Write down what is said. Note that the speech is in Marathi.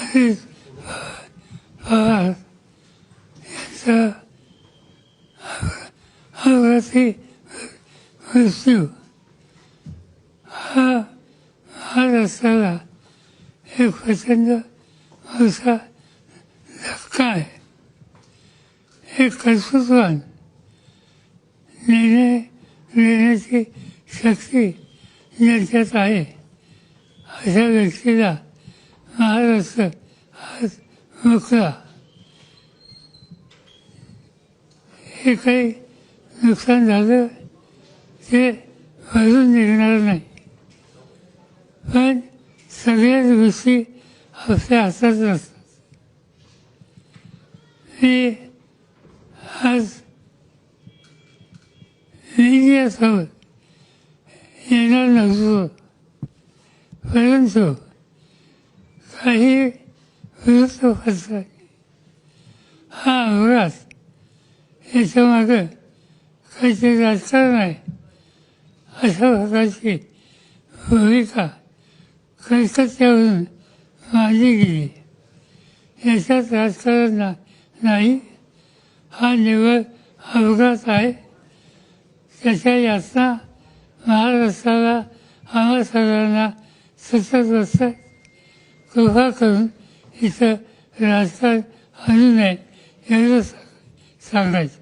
अजित पवार यांचा अपघाती मृत्यू हा महाराष्ट्राला एक प्रचंड मोठा धक्का आहे. एक कर्तृत्ववान निर्णय घेण्याची शक्ती ज्यांच्यात आहे अशा व्यक्तीला महाराष्ट्र आज मुकला. हे काही नुकसान झालं ते भरून निघणार नाही, पण सगळ्याच गोष्टी आपल्या हातात नसतात. मी आज मीडियासोबत येणार नव्हतो, परंतु काही वृत्तपत्रांनी हा अपघात याच्यामागं काहीतरी राजकारण आहे अशा प्रकारची भूमिका कलकत्त्यावरून मांडली गेली. याच्यात राजकारण नाही, हा निव्वळ अपघात आहे. त्याच्या यातना महाराष्ट्राला आम्हा सगळ्यांना सतत असतात. कृपा करून इथं राजकारण आणू नये एवढं सांगायचं.